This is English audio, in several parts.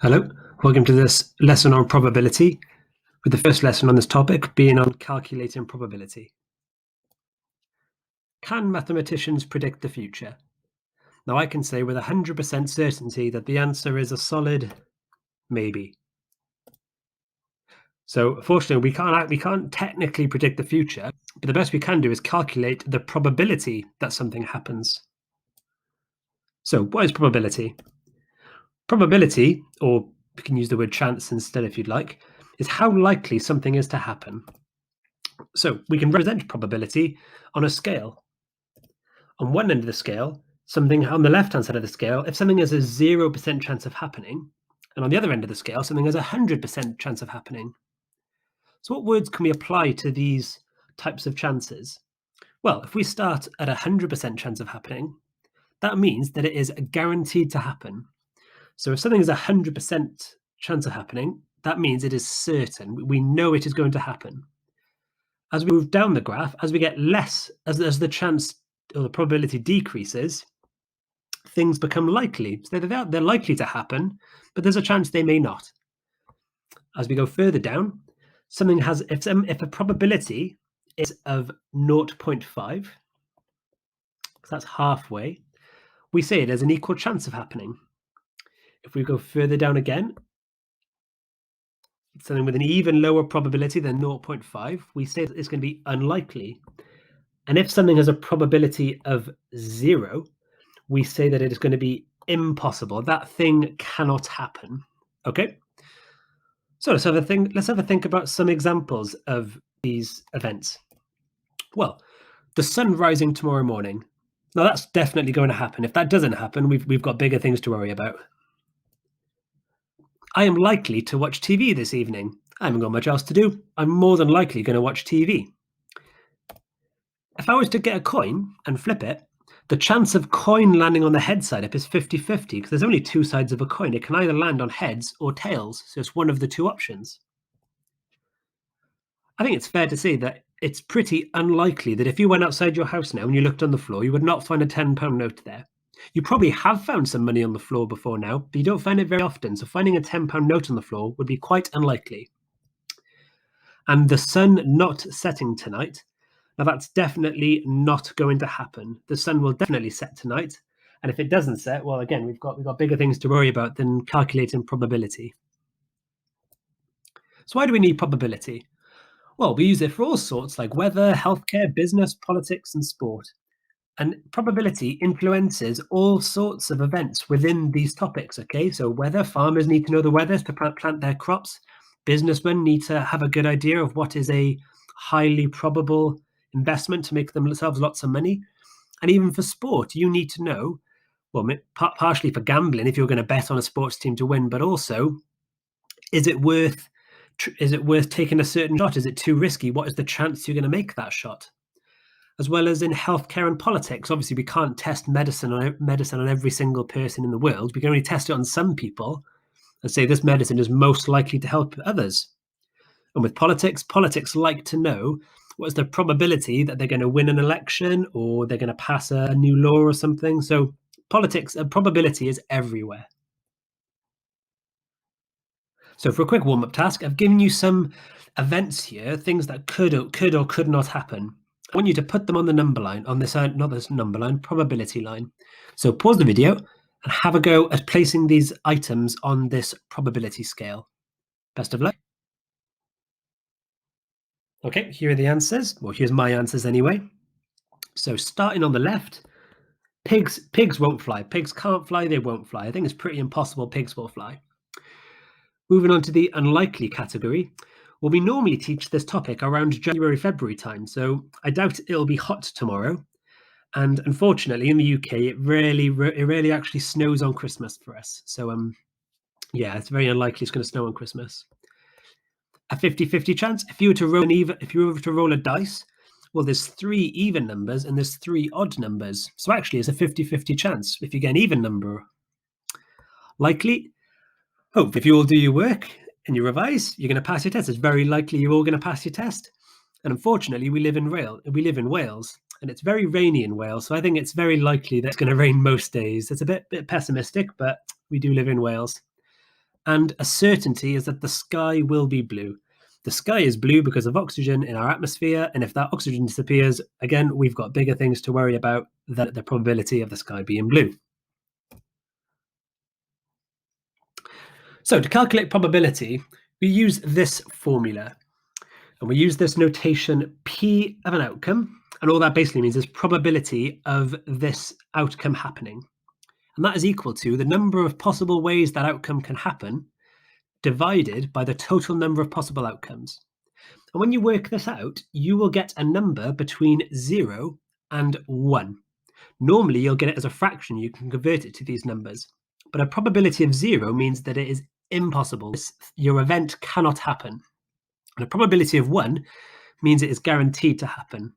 Hello, welcome to this lesson on probability, with the first lesson on this topic being on calculating probability. Can mathematicians predict the future? Now I can say with 100% certainty that the answer is a solid maybe. So fortunately, we can't technically predict the future, but the best we can do is calculate the probability that something happens. So what is probability? Probability, or we can use the word chance instead if you'd like, is how likely something is to happen. So we can represent probability on a scale. On one end of the scale, something on the left-hand side of the scale, if something has a 0% chance of happening, and on the other end of the scale, something has a 100% chance of happening. So what words can we apply to these types of chances? Well, if we start at 100% chance of happening, that means that it is guaranteed to happen. So if something is 100% chance of happening, that means it is certain. We know it is going to happen. As we move down the graph, as we get less, as the chance or the probability decreases, things become likely. So they're likely to happen, but there's a chance they may not. As we go further down, something has, if a probability is of 0.5, so that's halfway, we say it has an equal chance of happening. If we go further down again, something with an even lower probability than 0.5, we say that it's going to be unlikely. And if something has a probability of 0, we say that it is going to be impossible. That thing cannot happen. Okay? So let's have a think about some examples of these events. Well, the sun rising tomorrow morning. Now that's definitely going to happen. If that doesn't happen, we've got bigger things to worry about. I am likely to watch TV this evening. I haven't got much else to do. I'm more than likely going to watch TV. If I was to get a coin and flip it, the chance of coin landing on the head side up is 50-50 because there's only two sides of a coin. It can either land on heads or tails, so it's one of the two options. I think it's fair to say that it's pretty unlikely that if you went outside your house now and you looked on the floor, you would not find a £10 note there. You probably have found some money on the floor before now, but you don't find it very often, so finding a £10 note on the floor would be quite unlikely. And the sun not setting tonight. Now that's definitely not going to happen. The sun will definitely set tonight. And if it doesn't set, well, again, we've got bigger things to worry about than calculating probability. So why do we need probability? Well, we use it for all sorts like weather, healthcare, business, politics, and sport. And probability influences all sorts of events within these topics, okay? So weather, farmers need to know the weather to plant their crops. Businessmen need to have a good idea of what is a highly probable investment to make themselves lots of money. And even for sport, you need to know, well, partially for gambling, if you're going to bet on a sports team to win, but also, is it worth taking a certain shot? Is it too risky? What is the chance you're going to make that shot? As well as in healthcare and politics. Obviously, we can't test medicine on every single person in the world. We can only test it on some people and say this medicine is most likely to help others. And with politics like to know what's the probability that they're going to win an election or they're going to pass a new law or something. So politics, probability is everywhere. So for a quick warm-up task, I've given you some events here, things that could or could not happen. I want you to put them on the number line, on this, not this number line, probability line. So pause the video and have a go at placing these items on this probability scale. Best of luck. Okay, here are the answers. Well, here's my answers anyway. So starting on the left, pigs won't fly. Pigs can't fly, they won't fly. I think it's pretty impossible pigs will fly. Moving on to the unlikely category. Well, we normally teach this topic around January, February time, so I doubt it'll be hot tomorrow. And unfortunately, in the UK, it rarely actually snows on Christmas for us. So, yeah, it's very unlikely it's going to snow on Christmas. A 50-50 chance. If you were to roll a dice, well, there's 3 even numbers and there's 3 odd numbers. So actually, it's a 50-50 chance if you get an even number. Likely. Hope if you all do your work and you revise, you're going to pass your test. It's very likely you're all going to pass your test. And unfortunately, we live in Wales, and it's very rainy in Wales. So I think it's very likely that it's going to rain most days. It's a bit pessimistic, but we do live in Wales. and a certainty is that the sky will be blue. The sky is blue because of oxygen in our atmosphere, and if that oxygen disappears, again, we've got bigger things to worry about than the probability of the sky being blue. So to calculate probability, we use this formula, and we use this notation P of an outcome, and all that basically means is probability of this outcome happening. And that is equal to the number of possible ways that outcome can happen divided by the total number of possible outcomes. And when you work this out, you will get a number between 0 and 1. Normally, you'll get it as a fraction. You can convert it to these numbers. But a probability of 0 means that it is impossible. Your event cannot happen. And a probability of 1 means it is guaranteed to happen.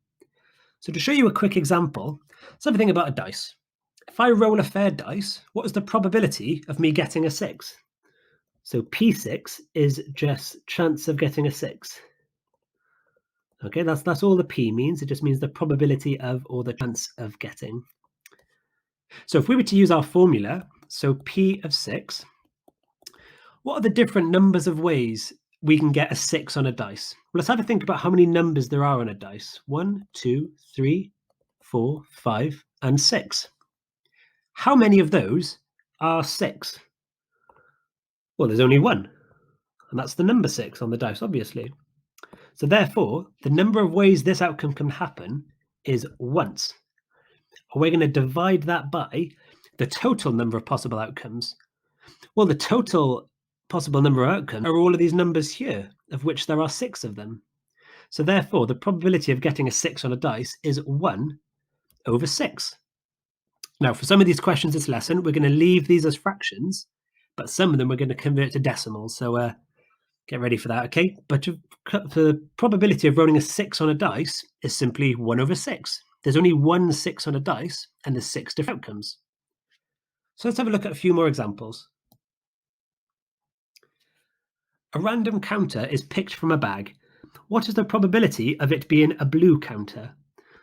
So to show you a quick example, let's have a think about a dice. If I roll a fair dice, what is the probability of me getting a 6? So P6 is just chance of getting a 6. Okay, that's all the P means. It just means the probability of or the chance of getting. So if we were to use our formula, so P of 6, what are the different numbers of ways we can get a 6 on a dice? Well, let's have a think about how many numbers there are on a dice. 1, 2, 3, 4, 5, and 6. How many of those are 6? Well, there's only one, and that's the number 6 on the dice, obviously. So therefore, the number of ways this outcome can happen is once. We're going to divide that by the total number of possible outcomes. Well, the total possible number of outcomes are all of these numbers here, of which there are 6 of them. So therefore, the probability of getting a 6 on a dice is 1 over 6. Now, for some of these questions this lesson, we're going to leave these as fractions, but some of them we're going to convert to decimals. So get ready for that, okay? But the probability of rolling a 6 on a dice is simply 1 over 6. There's only one 6 on a dice, and there's 6 different outcomes. So let's have a look at a few more examples. A random counter is picked from a bag. What is the probability of it being a blue counter?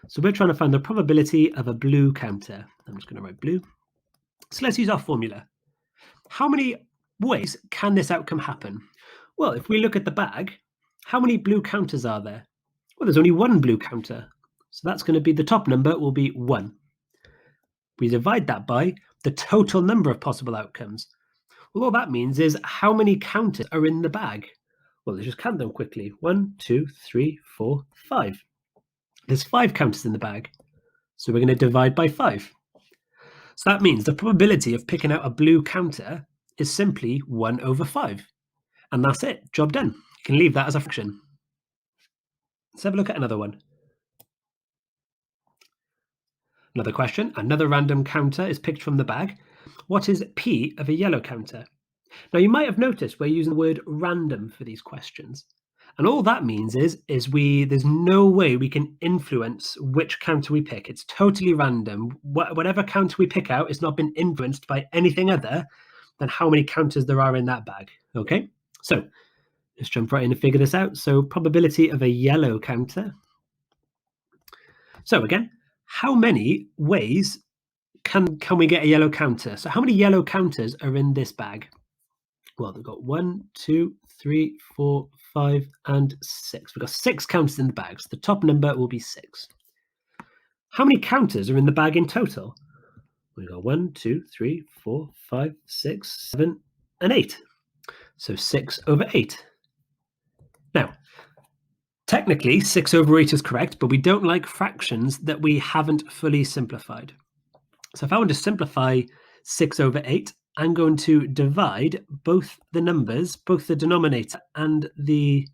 So we're trying to find the probability of a blue counter. I'm just going to write blue. So let's use our formula. How many ways can this outcome happen? Well, if we look at the bag, how many blue counters are there? Well, there's only one blue counter. So that's going to be the top number will be 1. We divide that by the total number of possible outcomes. Well, all that means is how many counters are in the bag? Well, let's just count them quickly. 1, 2, 3, 4, 5. There's 5 counters in the bag. So we're going to divide by 5. So that means the probability of picking out a blue counter is simply 1 over 5. And that's it, job done. You can leave that as a fraction. Let's have a look at another one. Another question, another random counter is picked from the bag. What is P of a yellow counter? Now you might have noticed we're using the word random for these questions. And all that means is there's no way we can influence which counter we pick. It's totally random. Whatever counter we pick out has not been influenced by anything other than how many counters there are in that bag. Okay, so let's jump right in and figure this out. So probability of a yellow counter. So again, how many ways can we get a yellow counter? So how many yellow counters are in this bag? Well, we've got 1, 2, 3, 4, 5, and 6. We've got 6 counters in the bag. So the top number will be 6. How many counters are in the bag in total? We've got 1, 2, 3, 4, 5, 6, 7, and 8. So 6 over 8. Now, technically, 6 over 8 is correct, but we don't like fractions that we haven't fully simplified. So if I want to simplify 6 over 8, I'm going to divide both the numbers, both the denominator and the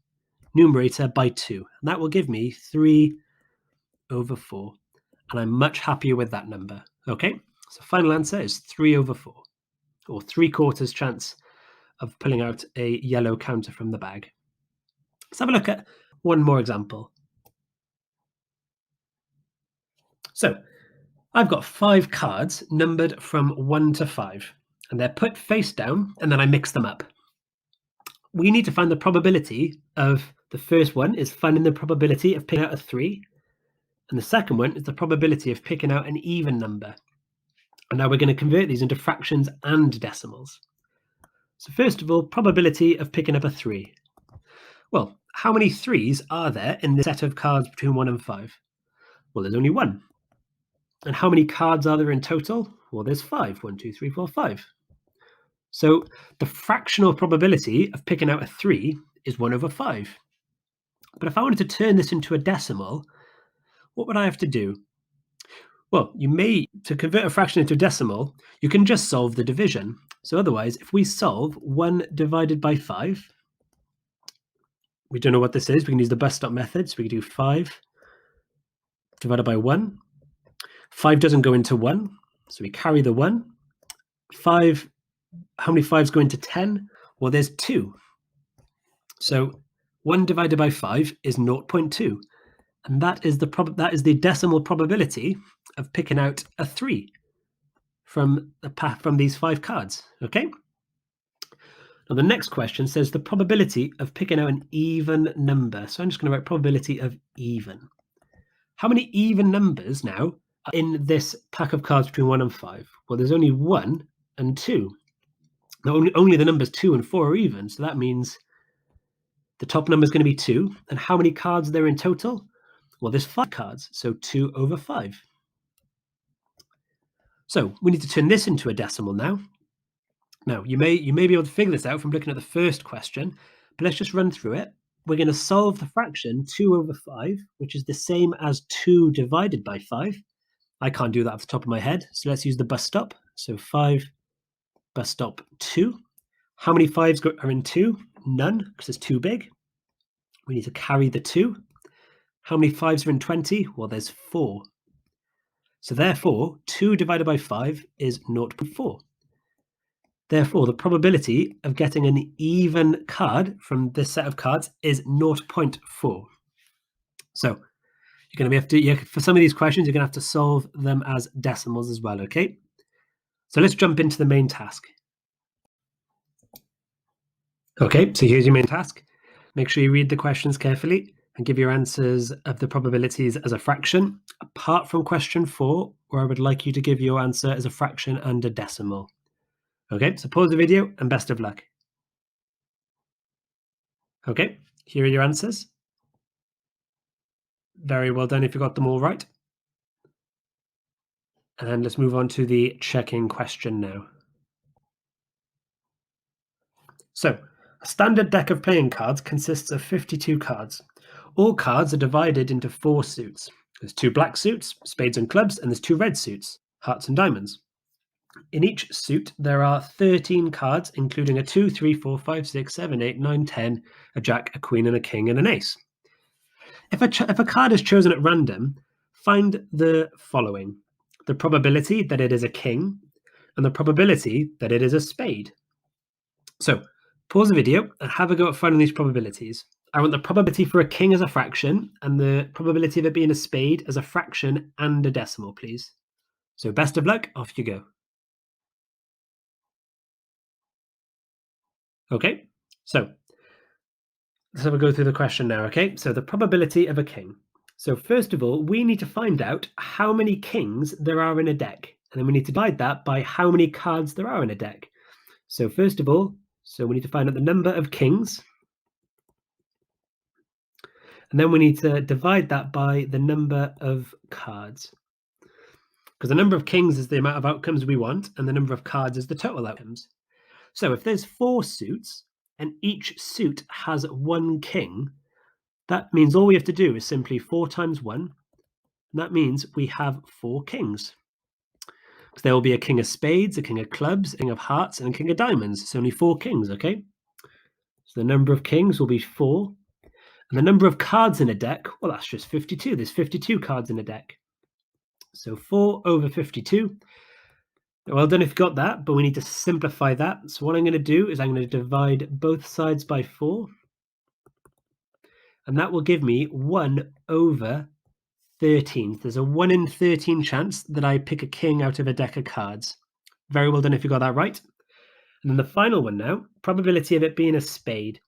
numerator by 2. And that will give me 3 over 4. And I'm much happier with that number. Okay, so final answer is 3 over 4, or 3/4 chance of pulling out a yellow counter from the bag. Let's have a look at one more example. So I've got 5 cards numbered from 1 to 5, and they're put face down, and then I mix them up. We need to find the probability of the first one is finding the probability of picking out a 3, and the second one is the probability of picking out an even number. And now we're going to convert these into fractions and decimals. So first of all, probability of picking up a 3. Well, how many 3s are there in the set of cards between 1 and 5? Well, there's only 1. And how many cards are there in total? Well, there's 5. 1, 2, 3, 4, 5. So the fractional probability of picking out a 3 is 1 over 5. But if I wanted to turn this into a decimal, what would I have to do? Well, to convert a fraction into a decimal, you can just solve the division. So otherwise, if we solve 1 divided by 5, we don't know what this is. We can use the bus stop method. So we can do 5 divided by 1. 5 doesn't go into 1, so we carry the 1. 5, how many 5s go into 10? Well, there's 2. So 1 divided by 5 is 0.2. And that is the decimal probability of picking out a 3 from these 5 cards, okay? Now the next question says the probability of picking out an even number. So I'm just going to write probability of even. How many even numbers now are in this pack of cards between 1 and 5? Well, there's only 1 and 2. Now, only the numbers 2 and 4 are even, so that means the top number is going to be 2. And how many cards are there in total? Well, there's 5 cards, so 2 over 5. So we need to turn this into a decimal now. Now, you may be able to figure this out from looking at the first question, but let's just run through it. We're going to solve the fraction 2 over 5, which is the same as 2 divided by 5. I can't do that off the top of my head, so let's use the bus stop. So 5 bus stop 2. How many 5s are in 2? None, because it's too big. We need to carry the 2. How many 5s are in 20? Well, there's 4. So therefore, 2 divided by 5 is 0.4. Therefore, the probability of getting an even card from this set of cards is 0.4. So you're going to have to, for some of these questions, you're going to have to solve them as decimals as well, okay? So let's jump into the main task. Okay, so here's your main task. Make sure you read the questions carefully and give your answers of the probabilities as a fraction, apart from question 4, where I would like you to give your answer as a fraction and a decimal. Okay, so pause the video and best of luck. Okay, here are your answers. Very well done if you got them all right. And let's move on to the checking question now. So, a standard deck of playing cards consists of 52 cards. All cards are divided into 4 suits. There's 2 black suits, spades and clubs, and there's 2 red suits, hearts and diamonds. In each suit, there are 13 cards, including a 2, 3, 4, 5, 6, 7, 8, 9, 10, a jack, a queen, and a king, and an ace. If a card is chosen at random, find the following: the probability that it is a king, and the probability that it is a spade. So, pause the video and have a go at finding these probabilities. I want the probability for a king as a fraction, and the probability of it being a spade as a fraction and a decimal, please. So best of luck, off you go. Okay, so let's have a go through the question now, okay? So the probability of a king. So first of all, we need to find out how many kings there are in a deck. And then we need to divide that by how many cards there are in a deck. So first of all, we need to find out the number of kings. And then we need to divide that by the number of cards. Because the number of kings is the amount of outcomes we want, and the number of cards is the total outcomes. So if there's 4 suits, and each suit has 1 king, that means all we have to do is simply 4 times 1, and that means we have 4 kings. Because there will be a king of spades, a king of clubs, a king of hearts, and a king of diamonds. So only 4 kings, okay? So the number of kings will be 4. And the number of cards in a deck, well, that's just 52. There's 52 cards in a deck. So 4 over 52. Well done if you got that, but we need to simplify that. So what I'm going to do is I'm going to divide both sides by 4. And that will give me 1 over 13. There's a 1 in 13 chance that I pick a king out of a deck of cards. Very well done if you got that right. And then the final one now, probability of it being a spade.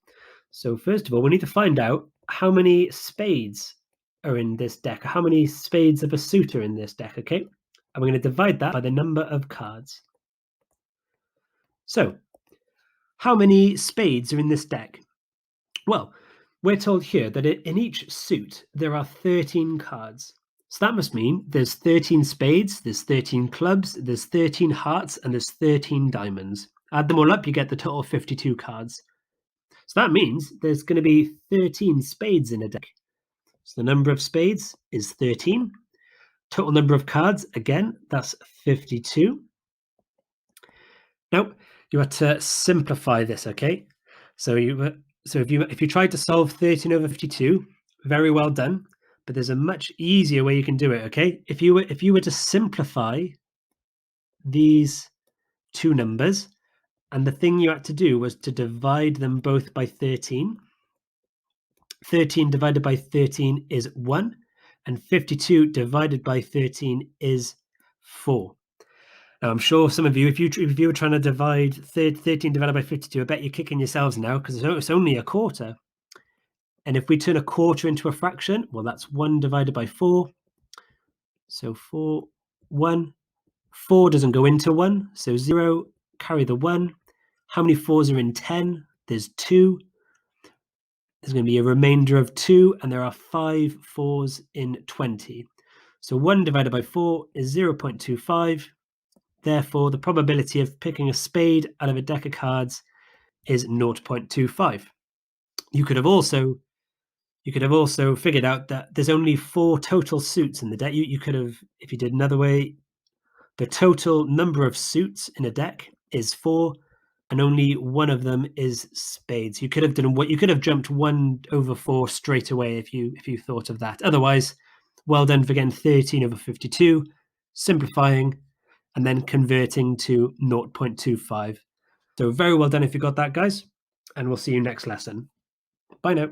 So first of all, we need to find out how many spades are in this deck, how many spades of a suit are in this deck, okay? And we're going to divide that by the number of cards. So How many spades are in this deck? Well, we're told here that in each suit there are 13 cards. So that must mean there's 13 spades, there's 13 clubs, there's 13 hearts, and there's 13 diamonds. Add them all up, you get the total 52 cards. So that means there's going to be 13 spades in a deck. So the number of spades is 13. Total number of cards, again, that's 52. Now, you have to simplify this, okay? So if you tried to solve 13 over 52, very well done. But there's a much easier way you can do it, okay? If you were to simplify these two numbers, and the thing you had to do was to divide them both by 13. 13 divided by 13 is 1, and 52 divided by 13 is 4. Now, I'm sure some of you, if you were trying to divide 13 divided by 52, I bet you're kicking yourselves now because it's only a quarter. And if we turn a quarter into a fraction, well, that's 1 divided by 4. So 4, 1. 4 doesn't go into 1, so 0, carry the 1. How many 4s are in 10? There's 2. There's going to be a remainder of 2, and there are 5 4s in 20. So 1 divided by 4 is 0.25. Therefore, the probability of picking a spade out of a deck of cards is 0.25. You could have also figured out that there's only 4 total suits in the deck. You could have, if you did another way, the total number of suits in a deck is 4, and only one of them is spades. You could have jumped 1 over 4 straight away if you thought of that. Otherwise, well done for getting 13 over 52, simplifying, and then converting to 0.25. So very well done if you got that, guys, and we'll see you next lesson. Bye now.